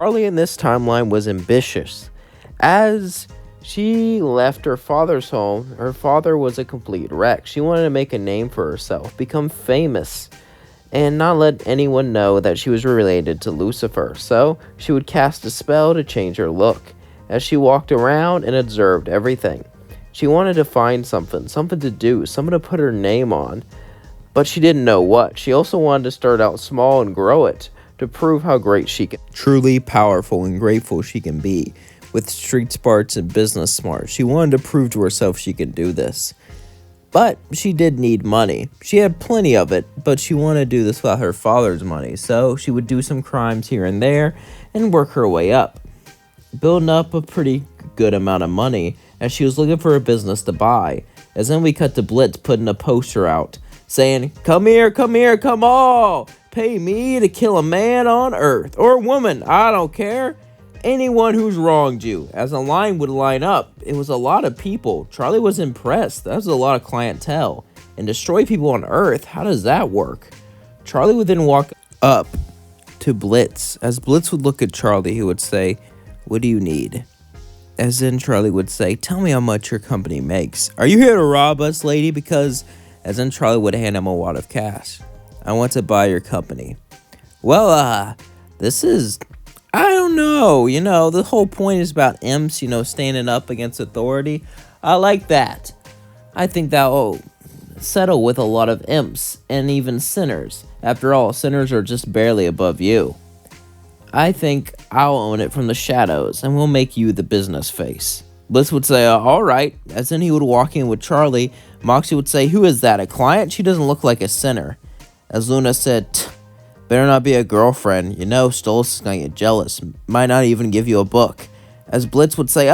Charlie in this timeline was ambitious. As she left her father's home, her father was a complete wreck. She wanted to make a name for herself, become famous, and not let anyone know that she was related to Lucifer. So she would cast a spell to change her look. As she walked around and observed everything, she wanted to find something to do, something to put her name on. But she didn't know what. She also wanted to start out small and grow it to prove how great she can. Truly powerful and grateful she can be. With street smarts and business smarts, she wanted to prove to herself she could do this. But she did need money. She had plenty of it, but she wanted to do this without her father's money. So she would do some crimes here and there and work her way up, building up a pretty good amount of money as she was looking for a business to buy. As then we cut to Blitz putting a poster out saying, come here, come all. Pay me to kill a man on earth, or a woman, I don't care. Anyone who's wronged you. As a line would line up, it was a lot of people. Charlie was impressed. That was a lot of clientele. And destroy people on earth, how does that work? Charlie would then walk up to Blitz. As Blitz would look at Charlie, he would say, what do you need? As then Charlie would say, tell me how much your company makes. Are you here to rob us, lady? Because as then Charlie would hand him a wad of cash. I want to buy your company. Well, this is, I don't know. The whole point is about imps, standing up against authority. I like that. I think that will settle with a lot of imps and even sinners. After all, sinners are just barely above you. I think I'll own it from the shadows, and we'll make you the business face. Bliss would say, all right. As then he would walk in with Charlie, Moxie would say, who is that, a client? She doesn't look like a sinner. As Luna said, better not be a girlfriend. Stolas is gonna get jealous. Might not even give you a book. As Blitz would say,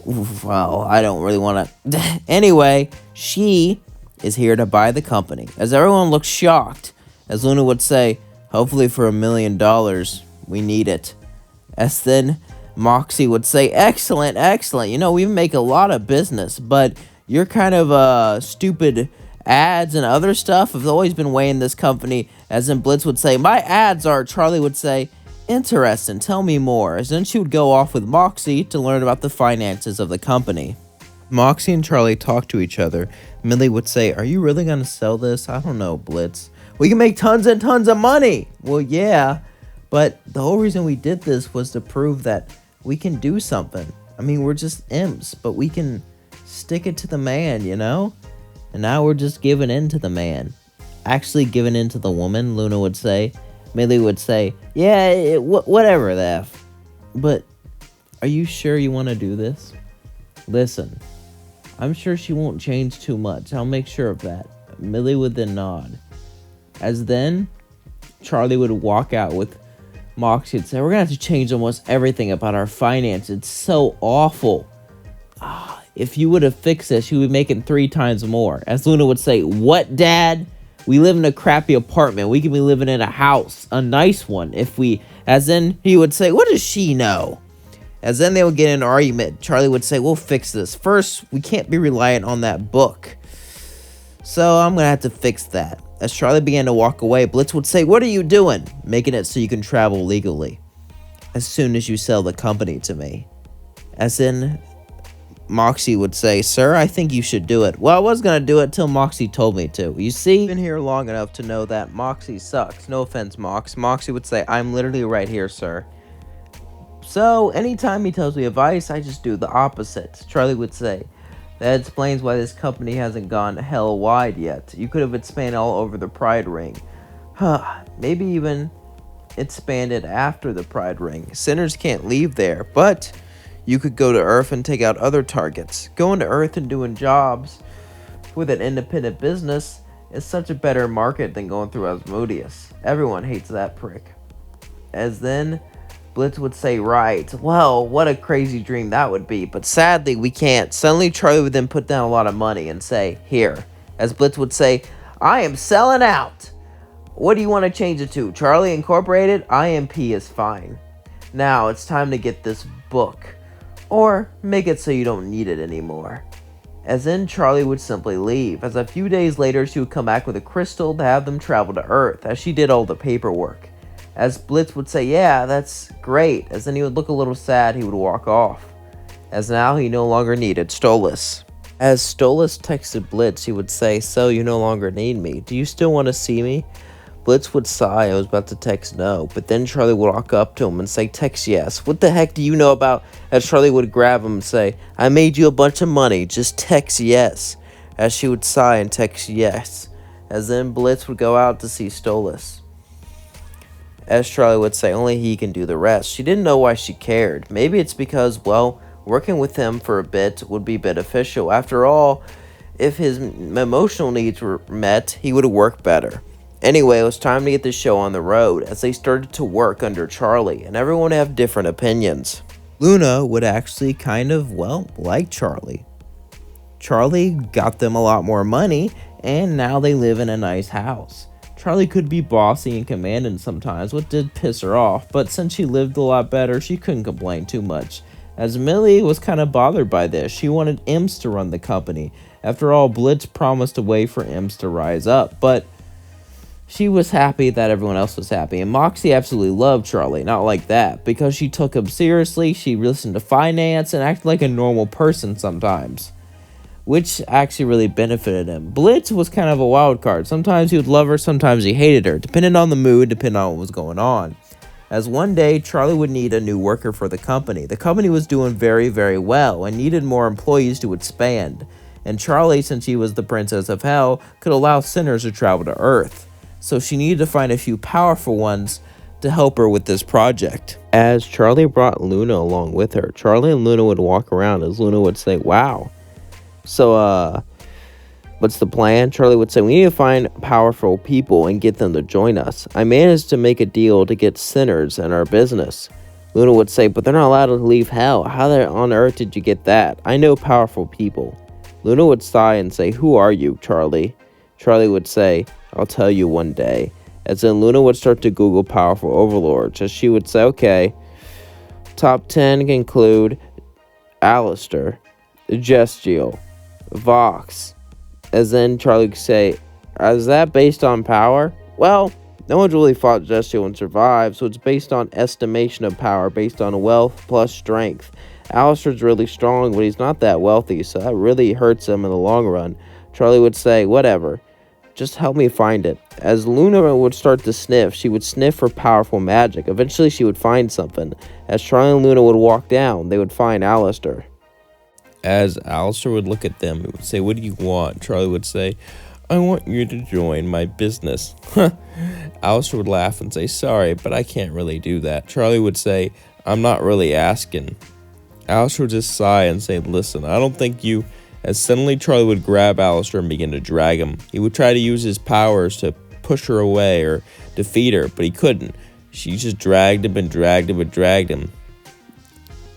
well, I don't really want to. Anyway, she is here to buy the company. As everyone looks shocked, as Luna would say, hopefully for $1 million, we need it. As then Moxie would say, excellent. We make a lot of business, but your kind of stupid ads and other stuff have always been weighing this company. As then Blitz would say, my ads are, Charlie would say, interesting, tell me more. As then she would go off with Moxie to learn about the finances of the company. Moxie and Charlie talked to each other. Millie would say, are you really going to sell this? I don't know, Blitz. We can make tons and tons of money. Well, yeah, but the whole reason we did this was to prove that we can do something. I mean, we're just imps, but we can stick it to the man, And now we're just giving in to the man. Actually giving in to the woman, Luna would say. Millie would say, yeah, whatever the F. But are you sure you want to do this? Listen, I'm sure she won't change too much. I'll make sure of that. Millie would then nod. As then, Charlie would walk out with Moxie and say, we're going to have to change almost everything about our finance. It's so awful. If you would have fixed this, you would be making 3 times more. As Luna would say, what, Dad? We live in a crappy apartment. We could be living in a house, a nice one. As then he would say, what does she know? As then they would get in an argument. Charlie would say, we'll fix this. First, we can't be reliant on that book. So I'm going to have to fix that. As Charlie began to walk away, Blitz would say, what are you doing? Making it so you can travel legally. As soon as you sell the company to me. As in, Moxie would say, sir, I think you should do it. Well, I was going to do it till Moxie told me to. You see, I've been here long enough to know that Moxie sucks. No offense, Mox. Moxie would say, I'm literally right here, sir. So, anytime he tells me advice, I just do the opposite. Charlie would say, that explains why this company hasn't gone hell wide yet. You could have expanded all over the Pride Ring. Maybe even expanded after the Pride Ring. Sinners can't leave there, but you could go to Earth and take out other targets. Going to Earth and doing jobs with an independent business is such a better market than going through Asmodeus. Everyone hates that prick. As then, Blitz would say, right, well, what a crazy dream that would be, but sadly, we can't. Suddenly, Charlie would then put down a lot of money and say, here. As Blitz would say, I am selling out. What do you want to change it to? Charlie Incorporated? I.M.P is fine. Now, it's time to get this book. Or make it so you don't need it anymore. As then, Charlie would simply leave. As a few days later, she would come back with a crystal to have them travel to Earth, as she did all the paperwork. As Blitz would say, yeah, that's great. As then he would look a little sad, he would walk off. As now he no longer needed Stolas. As Stolas texted Blitz, he would say, so you no longer need me. Do you still want to see me? Blitz would sigh and was about to text no, but then Charlie would walk up to him and say, text yes. What the heck do you know about? As Charlie would grab him and say, I made you a bunch of money, just text yes. As she would sigh and text yes. As then Blitz would go out to see Stolas. As Charlie would say, only he can do the rest. She didn't know why she cared. Maybe it's because, well, working with him for a bit would be beneficial. After all, if his emotional needs were met, he would work better. Anyway, it was time to get the show on the road as they started to work under Charlie, and everyone would have different opinions. Luna would actually kind of, well, like Charlie. Charlie got them a lot more money, and now they live in a nice house. Charlie could be bossy and commanding sometimes, what did piss her off, but since she lived a lot better, she couldn't complain too much. As Millie was kind of bothered by this, she wanted Imps to run the company. After all, Blitz promised a way for Imps to rise up, but she was happy that everyone else was happy, and Moxie absolutely loved Charlie, not like that, because she took him seriously, she listened to finance, and acted like a normal person sometimes, which actually really benefited him. Blitz was kind of a wild card. Sometimes he would love her, sometimes he hated her, depending on the mood, depending on what was going on. As one day, Charlie would need a new worker for the company. The company was doing very, very well and needed more employees to expand. And Charlie, since she was the princess of hell, could allow sinners to travel to Earth. So she needed to find a few powerful ones to help her with this project. As Charlie brought Luna along with her, Charlie and Luna would walk around as Luna would say, wow. So, what's the plan? Charlie would say, we need to find powerful people and get them to join us. I managed to make a deal to get sinners in our business. Luna would say, but they're not allowed to leave hell. How on earth did you get that? I know powerful people. Luna would sigh and say, who are you, Charlie? Charlie would say, I'll tell you one day. As then Luna would start to Google powerful overlords. As she would say, okay, top 10 include Alistair, Gestiel, Vox. As then Charlie could say, is that based on power? Well, no one's really fought Gestiel and survived, so it's based on estimation of power, based on wealth plus strength. Alistair's really strong, but he's not that wealthy, so that really hurts him in the long run. Charlie would say, whatever, just help me find it. As Luna would start to sniff, she would sniff for powerful magic. Eventually she would find something. As Charlie and Luna would walk down, they would find Alistair. As Alistair would look at them, he would say, what do you want? Charlie would say, I want you to join my business. Alistair would laugh and say, sorry, but I can't really do that. Charlie would say, I'm not really asking. Alistair would just sigh and say, listen, I don't think you... As suddenly Charlie would grab Alistair and begin to drag him. He would try to use his powers to push her away or defeat her, but he couldn't. She just dragged him and dragged him and dragged him.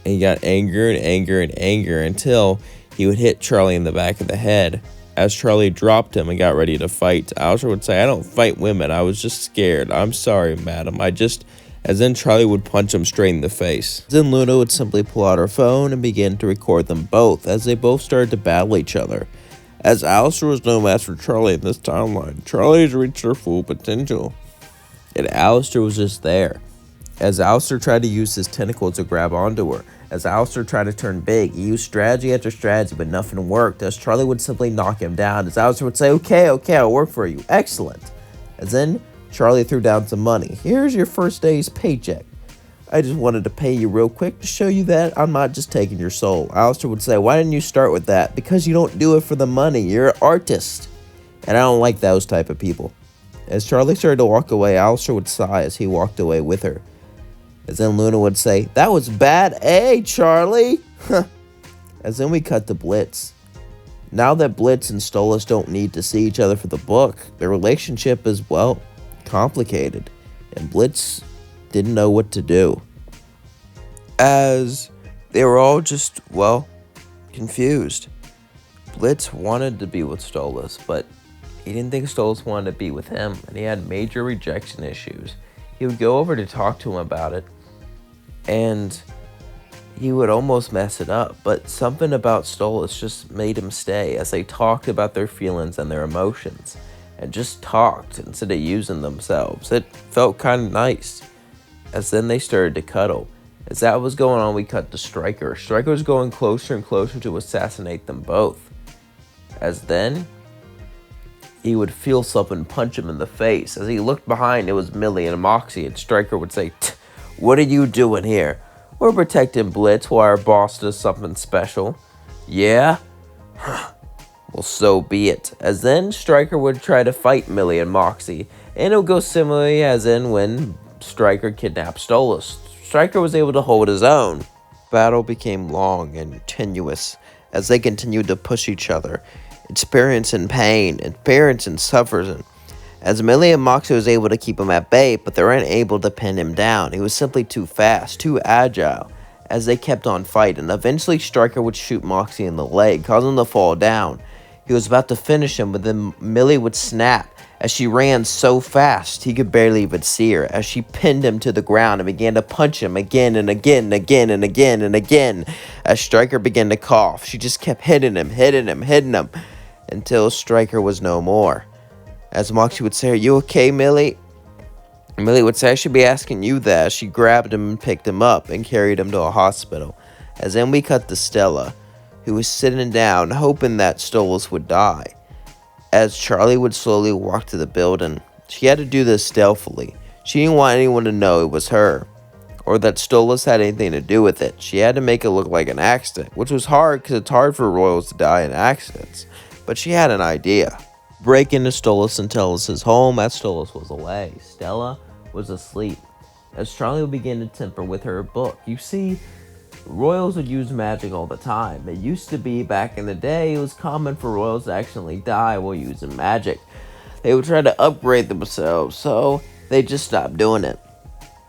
And he got angrier and angrier and angrier until he would hit Charlie in the back of the head. As Charlie dropped him and got ready to fight, Alistair would say, I don't fight women, I was just scared. I'm sorry, madam, As then Charlie would punch him straight in the face. Then Luna would simply pull out her phone and begin to record them both, as they both started to battle each other. As Alistair was no match for Charlie in this timeline, Charlie has reached her full potential. And Alistair was just there. As Alistair tried to use his tentacles to grab onto her, as Alistair tried to turn big, he used strategy after strategy, but nothing worked, as Charlie would simply knock him down, as Alistair would say, okay, I'll work for you, excellent. As then Charlie threw down some money. Here's your first day's paycheck. I just wanted to pay you real quick to show you that I'm not just taking your soul. Alistair would say, why didn't you start with that? Because you don't do it for the money. You're an artist. And I don't like those type of people. As Charlie started to walk away, Alistair would sigh as he walked away with her. As then Luna would say, that was bad, Charlie? As then we cut to Blitz. Now that Blitz and Stolas don't need to see each other for the book, their relationship is, well, complicated, and Blitz didn't know what to do, as they were all just, well, confused. Blitz wanted to be with Stolas, but he didn't think Stolas wanted to be with him, and he had major rejection issues. He would go over to talk to him about it, and he would almost mess it up, but something about Stolas just made him stay as they talked about their feelings and their emotions. and just talked instead of using themselves. It felt kind of nice. As then they started to cuddle. As that was going on, we cut to Stryker. Stryker was going closer and closer to assassinate them both. As then, he would feel something punch him in the face. As he looked behind, it was Millie and Moxie, and Stryker would say, "What are you doing here?" "We're protecting Blitz while our boss does something special." "Yeah? Well, so be it." As then, Stryker would try to fight Millie and Moxie, and it would go similarly as in when Stryker kidnapped Stolas. Stryker was able to hold his own. Battle became long and tenuous as they continued to push each other, experiencing pain, experiencing suffering. As Millie and Moxie was able to keep him at bay, but they were unable to pin him down. He was simply too fast, too agile, as they kept on fighting. Eventually, Stryker would shoot Moxie in the leg, causing him to fall down. He was about to finish him, but then Millie would snap as she ran so fast he could barely even see her, as she pinned him to the ground and began to punch him again and again and again and again and again. As Stryker began to cough, she just kept hitting him, until Stryker was no more. As Moxie would say, "Are you okay, Millie?" Millie would say, "I should be asking you that." She grabbed him and picked him up and carried him to a hospital. As then we cut to Stella, who was sitting down, hoping that Stolas would die. As Charlie would slowly walk to the building, she had to do this stealthily. She didn't want anyone to know it was her, or that Stolas had anything to do with it. She had to make it look like an accident, which was hard because it's hard for royals to die in accidents. But she had an idea. Break into Stolas and Tellis' home as Stolas was away. Stella was asleep. As Charlie would begin to temper with her book. You see, royals would use magic all the time. It used to be back in the day, it was common for royals to accidentally die while using magic. They would try to upgrade themselves, so they just stopped doing it.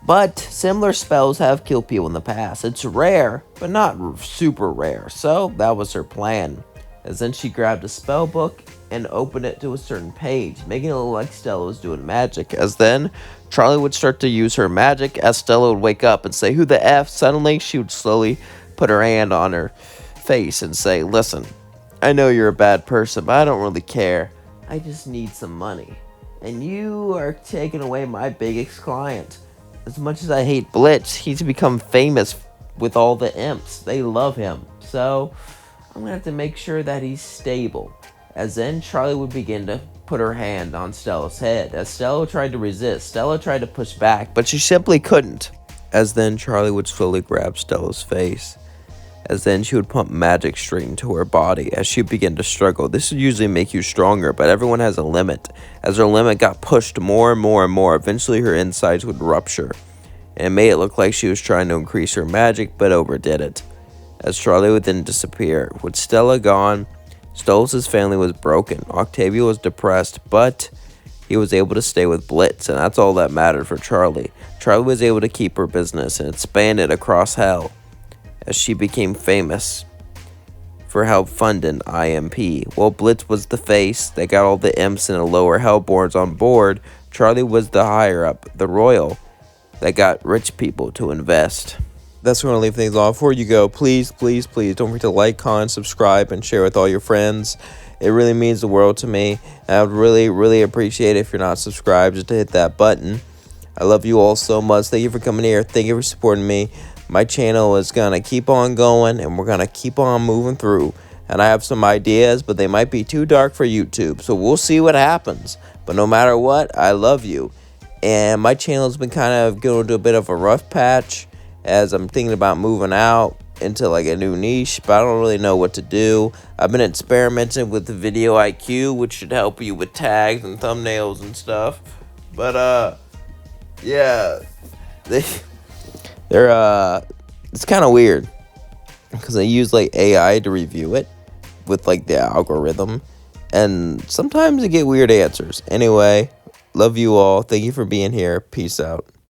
But similar spells have killed people in the past. It's rare, but not super rare, so that was her plan. As then she grabbed a spell book and opened it to a certain page, making it look like Stella was doing magic. As then, Charlie would start to use her magic as Stella would wake up and say, "Who the F?" Suddenly, she would slowly put her hand on her face and say, "Listen, I know you're a bad person, but I don't really care. I just need some money. And you are taking away my biggest client. As much as I hate Blitz, he's become famous with all the imps. They love him. So I'm going to have to make sure that he's stable." As then, Charlie would begin to put her hand on Stella's head. As Stella tried to resist, Stella tried to push back, but she simply couldn't. As then, Charlie would slowly grab Stella's face. As then, she would pump magic straight into her body as she began to struggle. This would usually make you stronger, but everyone has a limit. As her limit got pushed more and more and more, eventually her insides would rupture. And it made it look like she was trying to increase her magic, but overdid it. As Charlie would then disappear. With Stella gone, Stolas' family was broken. Octavio was depressed, but he was able to stay with Blitz, and that's all that mattered for Charlie. Charlie was able to keep her business and expand it across hell as she became famous for help funding IMP. While Blitz was the face that got all the imps and the lower hellborns on board, Charlie was the higher up, the royal, that got rich people to invest. That's where I'm going to leave things off. Before you go, please, please, please don't forget to like, comment, subscribe, and share with all your friends. It really means the world to me. I would really, really appreciate it if you're not subscribed, just to hit that button. I love you all so much. Thank you for coming here. Thank you for supporting me. My channel is going to keep on going, and we're going to keep on moving through. And I have some ideas, but they might be too dark for YouTube. So we'll see what happens. But no matter what, I love you. And my channel has been kind of going to a bit of a rough patch, as I'm thinking about moving out into like a new niche, but I don't really know what to do. I've been experimenting with the video IQ, which should help you with tags and thumbnails and stuff. But yeah, they're it's kind of weird because they use like AI to review it with like the algorithm, and sometimes they get weird answers. Anyway, love you all. Thank you for being here. Peace out.